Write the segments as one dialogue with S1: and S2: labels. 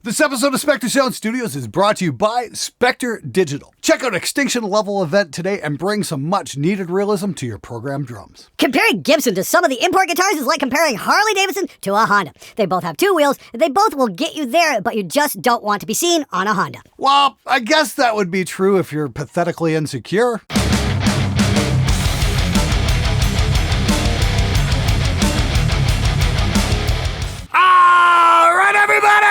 S1: This episode of Spectre Sound Studios is brought to you by Spectre Digital. Check out Extinction level event today and bring some much needed realism to your program drums.
S2: Comparing Gibson to some of the import guitars is like comparing Harley Davidson to a Honda. They both have two wheels, they both will get you there, but you just don't want to be seen on a Honda.
S1: Well, I guess that would be true if you're pathetically insecure. All right, everybody!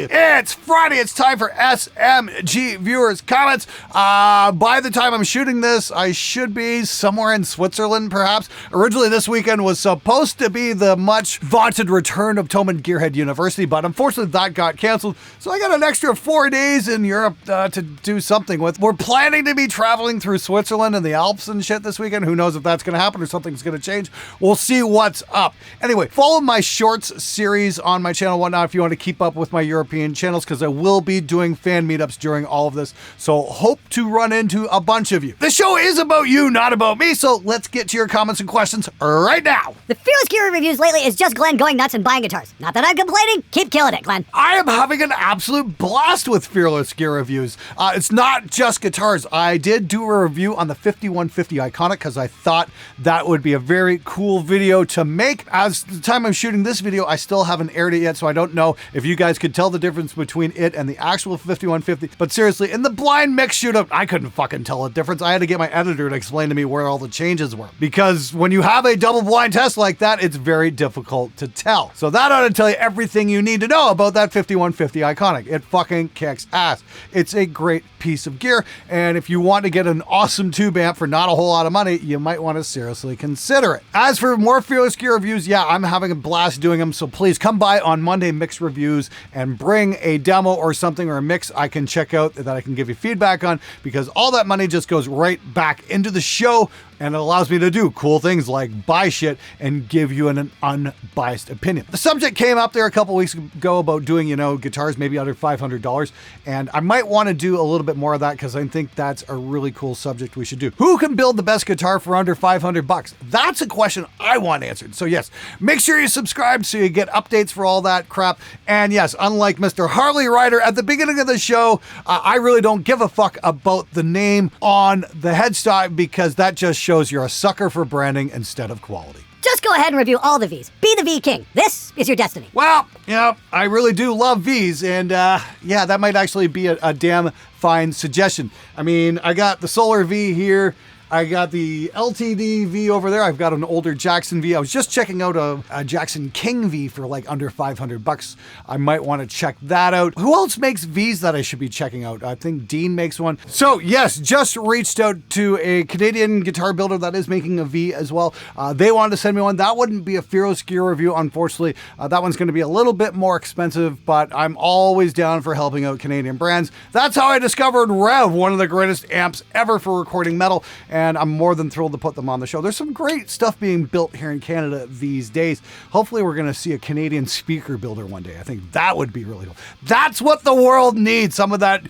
S1: It's Friday. It's time for SMG Viewers Comments. By the time I'm shooting this, I should be somewhere in Switzerland, perhaps. Originally, this weekend was supposed to be the much vaunted return of Thomann Gearhead University, but unfortunately that got canceled. So I got an extra 4 days in Europe to do something with. We're planning to be traveling through Switzerland and the Alps and shit this weekend. Who knows if that's going to happen or something's going to change. We'll see what's up. Anyway, follow my shorts series on my channel and whatnot if you want to keep up with my European channels, because I will be doing fan meetups during all of this, so hope to run into a bunch of you. The show is about you, not about me, so let's get to your comments and questions right now.
S2: The Fearless Gear reviews lately is just Glenn going nuts and buying guitars. Not that I'm complaining, keep killing it, Glenn.
S1: I am having an absolute blast with Fearless Gear reviews. It's not just guitars. I did do a review on the 5150 Iconic because I thought that would be a very cool video to make. As the time I'm shooting this video, I still haven't aired it yet, so I don't know if you guys could tell the difference between it and the actual 5150. But seriously, in the blind mix shootout, I couldn't fucking tell the difference. I had to get my editor to explain to me where all the changes were, because when you have a double blind test like that, it's very difficult to tell. So that ought to tell you everything you need to know about that 5150 Iconic. It fucking kicks ass. It's a great piece of gear, and if you want to get an awesome tube amp for not a whole lot of money, you might want to seriously consider it. As for more Fearless Gear reviews, yeah, I'm having a blast doing them, so please come by on Monday Mix Reviews and bring a demo or something or a mix I can check out that I can give you feedback on, because all that money just goes right back into the show, and it allows me to do cool things like buy shit and give you an unbiased opinion. The subject came up there a couple weeks ago about doing, guitars maybe under $500, and I might want to do a little bit more of that because I think that's a really cool subject we should do. Who can build the best guitar for under $500? That's a question I want answered. So yes, make sure you subscribe so you get updates for all that crap. And yes, unlike Mr. Harley Rider at the beginning of the show, I really don't give a fuck about the name on the headstock, because that just shows you're a sucker for branding instead of quality.
S2: Just go ahead and review all the Vs. Be the V King. This is your destiny.
S1: Well, I really do love Vs, and yeah, that might actually be a damn fine suggestion. I mean, I got the Solar V here. I got the LTD V over there. I've got an older Jackson V. I was just checking out a Jackson King V for like under $500. I might want to check that out. Who else makes Vs that I should be checking out? I think Dean makes one. So yes, just reached out to a Canadian guitar builder that is making a V as well. They wanted to send me one. That wouldn't be a Fearless Gear review, unfortunately. That one's going to be a little bit more expensive, but I'm always down for helping out Canadian brands. That's how I discovered Rev, one of the greatest amps ever for recording metal. And I'm more than thrilled to put them on the show. There's some great stuff being built here in Canada these days. Hopefully we're going to see a Canadian speaker builder one day. I think that would be really cool. That's what the world needs, some of that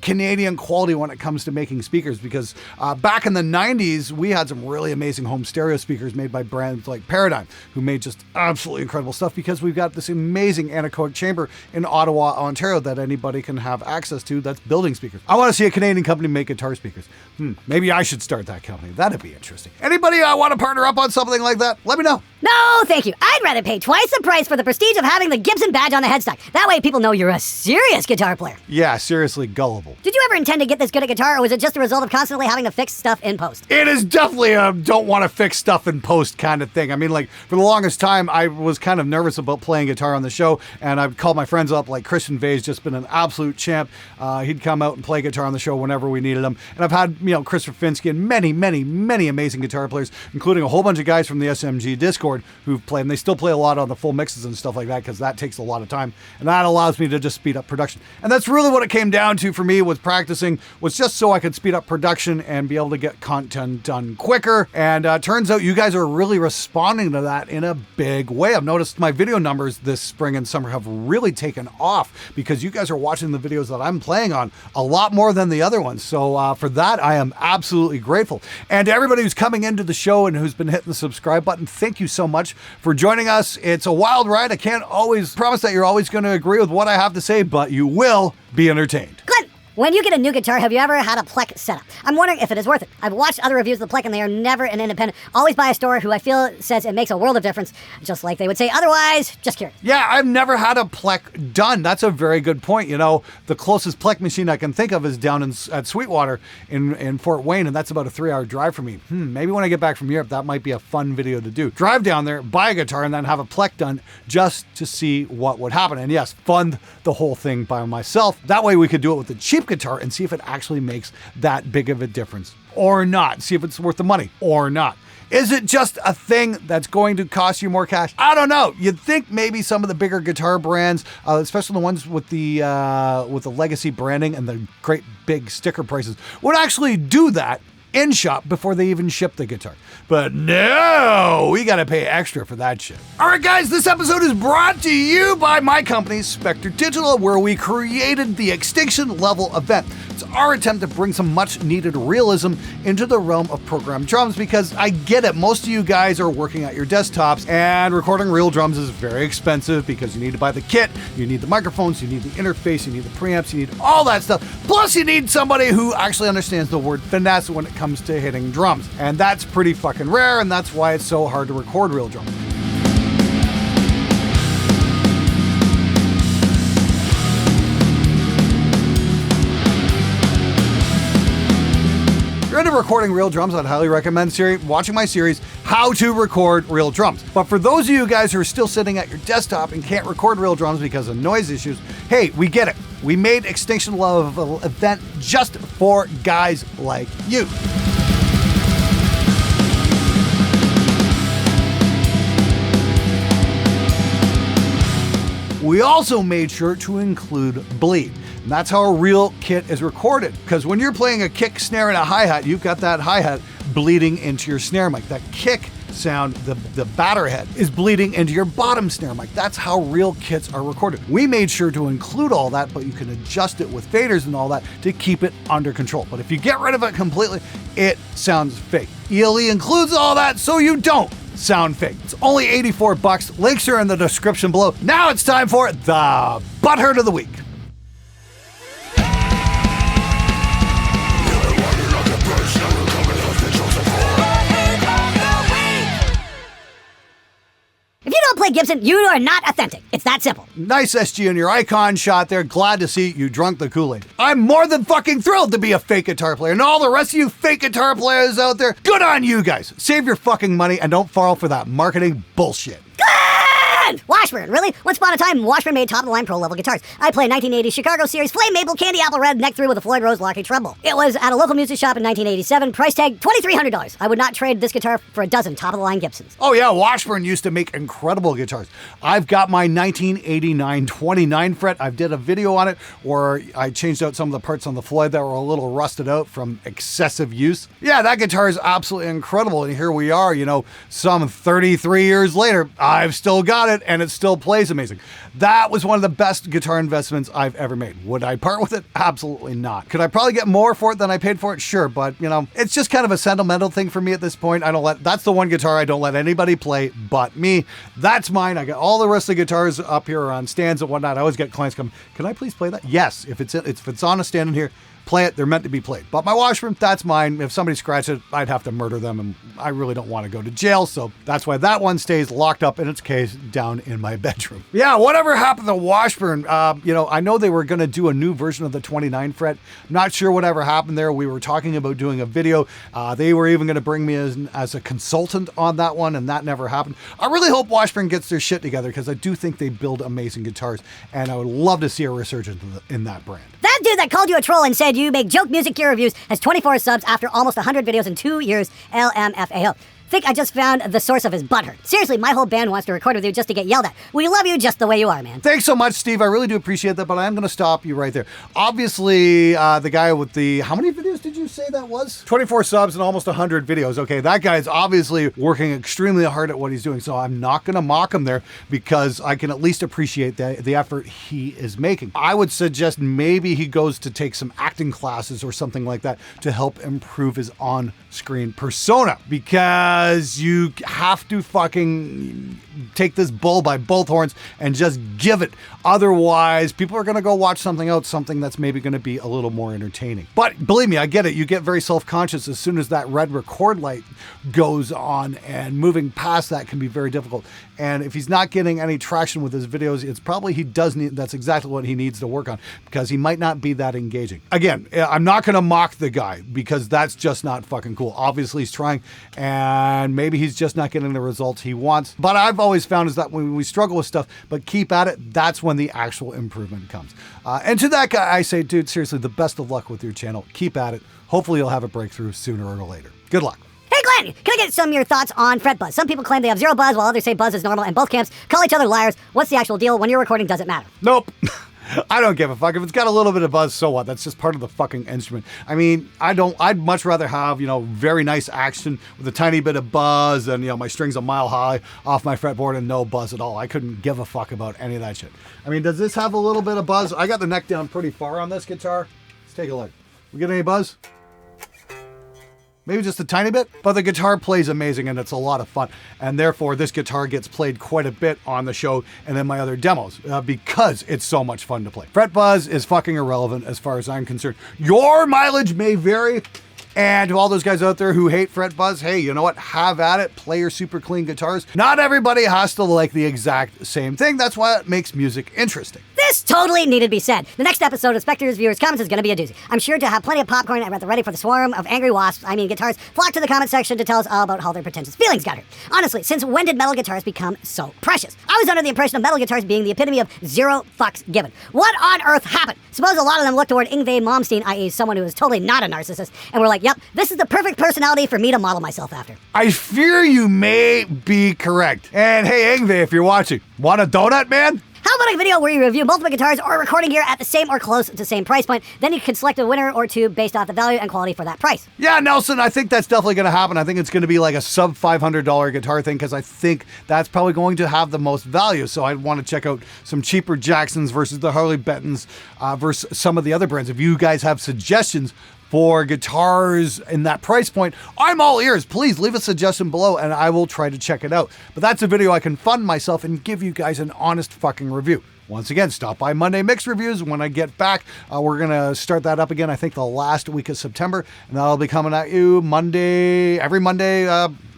S1: Canadian quality when it comes to making speakers, because back in the 90s, we had some really amazing home stereo speakers made by brands like Paradigm, who made just absolutely incredible stuff, because we've got this amazing anechoic chamber in Ottawa, Ontario that anybody can have access to that's building speakers. I want to see a Canadian company make guitar speakers. Maybe I should start that company. That'd be interesting. Anybody want to partner up on something like that? Let me know.
S2: No, thank you. I'd rather pay twice the price for the prestige of having the Gibson badge on the headstock. That way people know you're a serious guitar player.
S1: Yeah, seriously gullible.
S2: Did you ever intend to get this good a guitar, or was it just a result of constantly having to fix stuff in post?
S1: It is definitely a don't want to fix stuff in post kind of thing. I mean, like, for the longest time, I was kind of nervous about playing guitar on the show, and I've called my friends up, like Christian Vay's just been an absolute champ. He'd come out and play guitar on the show whenever we needed him. And I've had, Christopher Finsky and many amazing guitar players, including a whole bunch of guys from the SMG Discord who've played, and they still play a lot on the full mixes and stuff like that, because that takes a lot of time, and that allows me to just speed up production. And that's really what it came down to for me with practicing, was just so I could speed up production and be able to get content done quicker. And turns out you guys are really responding to that in a big way. I've noticed my video numbers this spring and summer have really taken off, because you guys are watching the videos that I'm playing on a lot more than the other ones. So for that, I am absolutely grateful. grateful. And to everybody who's coming into the show and who's been hitting the subscribe button, thank you so much for joining us. It's a wild ride. I can't always promise that you're always going to agree with what I have to say, but you will be entertained.
S2: Good. When you get a new guitar, have you ever had a Plek Setup? I'm wondering if it is worth it. I've watched other reviews of the Plek and they are never an independent, always by a store who I feel says it makes a world of difference, just like they would say otherwise. Just curious.
S1: Yeah, I've never had a Plek done. That's a very good point. You know, the closest Plek machine I can think of is down at Sweetwater in Fort Wayne, and that's about a 3-hour drive for me. Maybe when I get back from Europe, that might be a fun video to do. Drive down there, buy a guitar, and then have a Plek done just to see what would happen. And yes, fund the whole thing by myself. That way we could do it with a cheap guitar and see if it actually makes that big of a difference or not. See if it's worth the money or not. Is it just a thing that's going to cost you more cash? I don't know. You'd think maybe some of the bigger guitar brands, especially the ones with the legacy branding and the great big sticker prices, would actually do that in shop before they even ship the guitar. But no, we gotta pay extra for that shit. All right, guys, this episode is brought to you by my company, Spectre Digital, where we created the Extinction level event. It's our attempt to bring some much needed realism into the realm of programmed drums, because I get it, most of you guys are working at your desktops and recording real drums is very expensive because you need to buy the kit, you need the microphones, you need the interface, you need the preamps, you need all that stuff. Plus you need somebody who actually understands the word finesse when it comes to hitting drums. And that's pretty fucking rare, and that's why it's so hard to record real drums. If you're into recording real drums, I'd highly recommend watching my series, How to Record Real Drums. But for those of you guys who are still sitting at your desktop and can't record real drums because of noise issues, hey, we get it. We made Extinction level event just for guys like you. We also made sure to include bleed. And that's how a real kit is recorded. Because when you're playing a kick, snare, and a hi-hat, you've got that hi-hat bleeding into your snare mic. That kick sound, the batter head, is bleeding into your bottom snare mic. That's how real kits are recorded. We made sure to include all that, but you can adjust it with faders and all that to keep it under control. But if you get rid of it completely, it sounds fake. ELE includes all that so you don't sound fake. It's only $84. Links are in the description below. Now it's time for the Butthurt of the Week.
S2: If you don't play Gibson, you are not authentic. It's that simple.
S1: Nice SG in your icon shot there. Glad to see you drunk the Kool-Aid. I'm more than fucking thrilled to be a fake guitar player. And all the rest of you fake guitar players out there, good on you guys. Save your fucking money and don't fall for that marketing bullshit.
S2: Washburn, really? Once upon a time, Washburn made top-of-the-line pro-level guitars. I played 1980 Chicago Series Flame Maple Candy Apple Red neck through with a Floyd Rose Locky treble. It was at a local music shop in 1987, price tag $2,300. I would not trade this guitar for a dozen top-of-the-line Gibsons.
S1: Oh yeah, Washburn used to make incredible guitars. I've got my 1989 29 fret. I did a video on it where I changed out some of the parts on the Floyd that were a little rusted out from excessive use. Yeah, that guitar is absolutely incredible, and here we are, you know, some 33 years later, I've still got it, and it still plays amazing. That was one of the best guitar investments I've ever made. Would I part with it? Absolutely not. Could I probably get more for it than I paid for it? Sure, but you know, it's just kind of a sentimental thing for me at this point. That's the one guitar I don't let anybody play but me. That's mine. I got all the rest of the guitars up here on stands and whatnot. I always get clients come, can I please play that? Yes, if it's on a stand in here, play it. They're meant to be played. But my Washburn, that's mine. If somebody scratched it, I'd have to murder them, and I really don't want to go to jail, so that's why that one stays locked up in its case down in my bedroom. Yeah, whatever happened to Washburn? You know, I know they were going to do a new version of the 29 fret. Not sure whatever happened there. We were talking about doing a video. They were even going to bring me as a consultant on that one, and that never happened. I really hope Washburn gets their shit together, because I do think they build amazing guitars, and I would love to see a resurgence in that brand.
S2: That dude that called you a troll and said you make joke music gear reviews has 24 subs after almost 100 videos in 2 years. LMFAO. Think I just found the source of his butthurt. Seriously, my whole band wants to record with you just to get yelled at. We love you just the way you are, man.
S1: Thanks so much, Steve. I really do appreciate that, but I am going to stop you right there. Obviously, the guy with the... How many videos did you say that was? 24 subs and almost 100 videos. Okay, that guy's obviously working extremely hard at what he's doing, so I'm not going to mock him there because I can at least appreciate the effort he is making. I would suggest maybe he goes to take some acting classes or something like that to help improve his on-screen persona, because you have to fucking take this bull by both horns and just give it. Otherwise, people are going to go watch something else, something that's maybe going to be a little more entertaining. But believe me, I get it. You get very self-conscious as soon as that red record light goes on, and moving past that can be very difficult. And if he's not getting any traction with his videos, it's probably that's exactly what he needs to work on, because he might not be that engaging. Again, I'm not going to mock the guy because that's just not fucking cool. Obviously he's trying, and maybe he's just not getting the results he wants. But I've always found is that when we struggle with stuff, but keep at it, that's when the actual improvement comes. And to that guy, I say, dude, seriously, the best of luck with your channel. Keep at it. Hopefully you'll have a breakthrough sooner or later. Good luck.
S2: Hey Glenn, can I get some of your thoughts on fret buzz? Some people claim they have zero buzz while others say buzz is normal, and both camps call each other liars. What's the actual deal? When you're recording, does it matter?
S1: Nope. I don't give a fuck. If it's got a little bit of buzz, so what? That's just part of the fucking instrument. I mean, I'd much rather have, very nice action with a tiny bit of buzz and, my strings a mile high off my fretboard and no buzz at all. I couldn't give a fuck about any of that shit. I mean, does this have a little bit of buzz? I got the neck down pretty far on this guitar. Let's take a look. We get any buzz? Maybe just a tiny bit, but the guitar plays amazing and it's a lot of fun. And therefore, this guitar gets played quite a bit on the show and in my other demos because it's so much fun to play. Fret buzz is fucking irrelevant as far as I'm concerned. Your mileage may vary. And to all those guys out there who hate fret buzz, hey, you know what? Have at it. Play your super clean guitars. Not everybody has to like the exact same thing. That's why it makes music interesting.
S2: This totally needed to be said. The next episode of Spectre's Viewers Comments is going to be a doozy. I'm sure to have plenty of popcorn at the ready for the swarm of angry wasps, guitars, flock to the comment section to tell us all about how their pretentious feelings got hurt. Honestly, since when did metal guitars become so precious? I was under the impression of metal guitars being the epitome of zero fucks given. What on earth happened? Suppose a lot of them looked toward Yngwie Malmsteen, i.e. someone who is totally not a narcissist, and were like, yep, this is the perfect personality for me to model myself after.
S1: I fear you may be correct. And hey, Yngwie, if you're watching, want a donut, man?
S2: How about a video where you review multiple guitars or recording gear at the same or close to the same price point? Then you can select a winner or two based off the value and quality for that price.
S1: Yeah, Nelson, I think that's definitely going to happen. I think it's going to be like a sub $500 guitar thing because I think that's probably going to have the most value. So I'd want to check out some cheaper Jacksons versus the Harley Bentons versus some of the other brands. If you guys have suggestions for guitars in that price point, I'm all ears. Please leave a suggestion below and I will try to check it out. But that's a video I can fund myself and give you guys an honest fucking review. Once again, stop by Monday Mix Reviews. When I get back, we're going to start that up again, I think the last week of September. And that'll be coming at you every Monday,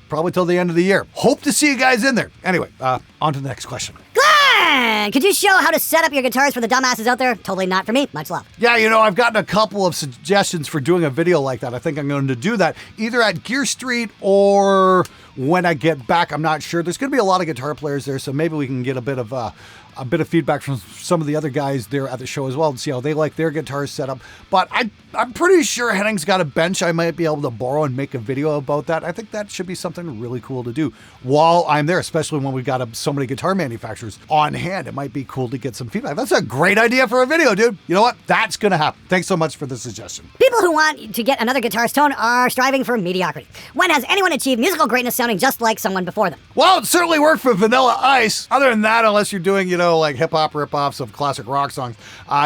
S1: probably till the end of the year. Hope to see you guys in there. Anyway, on to the next question.
S2: Glenn, could you show how to set up your guitars for the dumbasses out there? Totally not for me. Much love.
S1: Yeah, I've gotten a couple of suggestions for doing a video like that. I think I'm going to do that either at Gear Street or when I get back. I'm not sure. There's going to be a lot of guitar players there, so maybe we can get a bit of feedback from some of the other guys there at the show as well and see how they like their guitars set up. But I'm pretty sure Henning's got a bench I might be able to borrow and make a video about that. I think that should be something really cool to do while I'm there, especially when we've got so many guitar manufacturers on hand. It might be cool to get some feedback. That's a great idea for a video, dude. You know what? That's going to happen. Thanks so much for the suggestion.
S2: People who want to get another guitar's tone are striving for mediocrity. When has anyone achieved musical greatness sounding just like someone before them?
S1: Well, it certainly worked for Vanilla Ice. Other than that, unless you're doing, like hip-hop rip-offs of classic rock songs,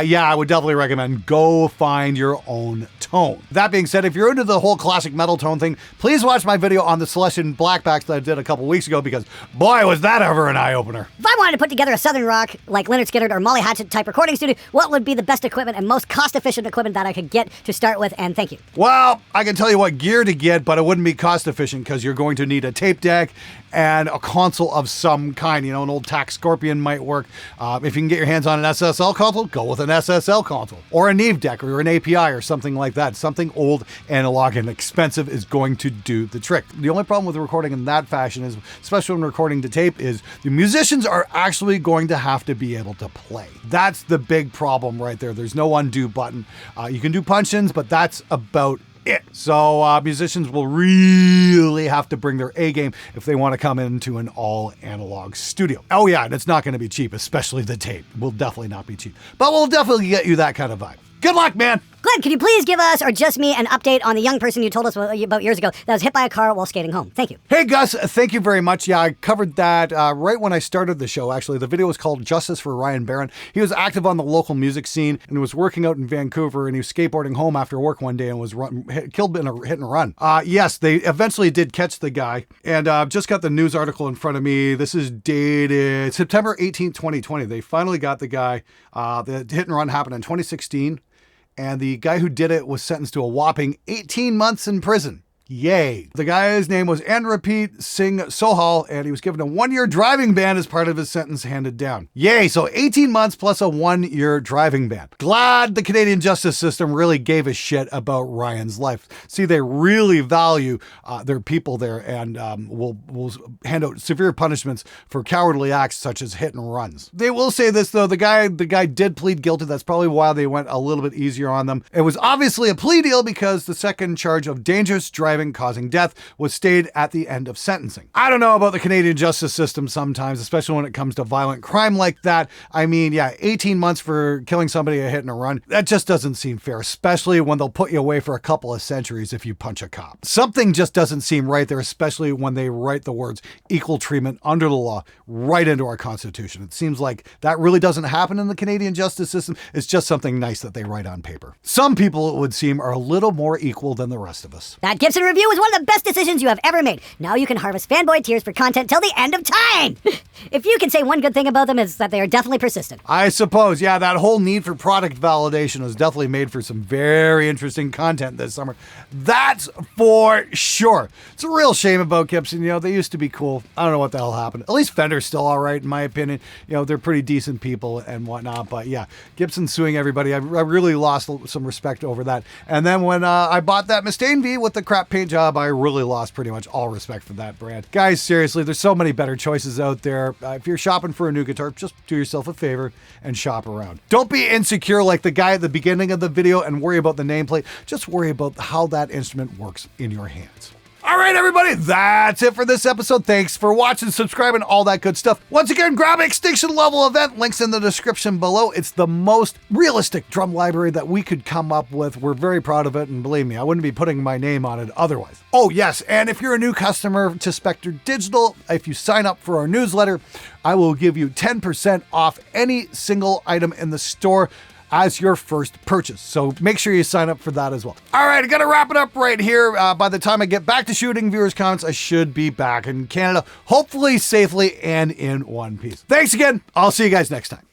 S1: yeah, I would definitely recommend go find your own tone. That being said, if you're into the whole classic metal tone thing, please watch my video on the Celestion Blackbacks that I did a couple weeks ago because, boy, was that ever an eye-opener.
S2: If I wanted to put together a southern rock, like Lynyrd Skynyrd or Molly Hatchet type recording studio, what would be the best equipment and most cost-efficient equipment that I could get to start with? And thank you.
S1: Well, I can tell you what gear to get, but it wouldn't be cost-efficient because you're going to need a tape deck and a console of some kind. An old TAC Scorpion might work. If you can get your hands on an SSL console, go with an SSL console. Or a Neve deck or an API or something like that. Something old, analog, and expensive is going to do the trick. The only problem with recording in that fashion is, especially when recording to tape, is the musicians are actually going to have to be able to play. That's the big problem right there. There's no undo button. You can do punch-ins, but that's about it. So musicians will really have to bring their A game if they want to come into an all analog studio. Oh yeah, and it's not going to be cheap, especially the tape. Will definitely not be cheap, but we'll definitely get you that kind of vibe. Good luck, man.
S2: Glenn, could you please give us, or just me, an update on the young person you told us about years ago that was hit by a car while skating home? Thank you.
S1: Hey, Gus, thank you very much. Yeah, I covered that right when I started the show, actually. The video was called Justice for Ryan Barron. He was active on the local music scene and was working out in Vancouver, and he was skateboarding home after work one day and was killed in a hit and run. Yes, they eventually did catch the guy, and I've just got the news article in front of me. This is dated September 18th, 2020. They finally got the guy. The hit and run happened in 2016. And the guy who did it was sentenced to a whopping 18 months in prison. Yay. The guy's name was Andrapreet Singh Sohal, and he was given a 1-year driving ban as part of his sentence handed down. Yay, so 18 months plus a 1-year driving ban. Glad the Canadian justice system really gave a shit about Ryan's life. See, they really value their people there, and will hand out severe punishments for cowardly acts such as hit and runs. They will say this, though, the guy did plead guilty. That's probably why they went a little bit easier on them. It was obviously a plea deal because the second charge of dangerous driving causing death was stayed at the end of sentencing. I don't know about the Canadian justice system sometimes, especially when it comes to violent crime like that. I mean, yeah, 18 months for killing somebody a hit and a run, that just doesn't seem fair, especially when they'll put you away for a couple of centuries if you punch a cop. Something just doesn't seem right there, especially when they write the words equal treatment under the law right into our Constitution. It seems like that really doesn't happen in the Canadian justice system. It's just something nice that they write on paper. Some people, it would seem, are a little more equal than the rest of us.
S2: That Gibson review was one of the best decisions you have ever made. Now you can harvest fanboy tears for content till the end of time. If you can say one good thing about them, is that they are definitely persistent.
S1: I suppose, yeah, that whole need for product validation was definitely made for some very interesting content this summer. That's for sure. It's a real shame about Gibson. You know, they used to be cool. I don't know what the hell happened. At least Fender's still all right, in my opinion. You know, they're pretty decent people and whatnot. But yeah, Gibson suing everybody. I really lost some respect over that. And then when I bought that Mustaine V with the crap paint job, I really lost pretty much all respect for that brand. Guys, seriously, there's so many better choices out there. If you're shopping for a new guitar, just do yourself a favor and shop around. Don't be insecure like the guy at the beginning of the video and worry about the nameplate. Just worry about how that instrument works in your hands. All right, everybody, that's it for this episode. Thanks for watching, subscribing, all that good stuff. Once again, grab Extinction level event. Links in the description below. It's the most realistic drum library that we could come up with. We're very proud of it, and believe me, I wouldn't be putting my name on it otherwise. Oh, yes, and if you're a new customer to Spectre Digital, if you sign up for our newsletter, I will give you 10% off any single item in the store as your first purchase. So make sure you sign up for that as well. All right, I gotta wrap it up right here. By the time I get back to shooting viewers' comments, I should be back in Canada, hopefully safely and in one piece. Thanks again. I'll see you guys next time.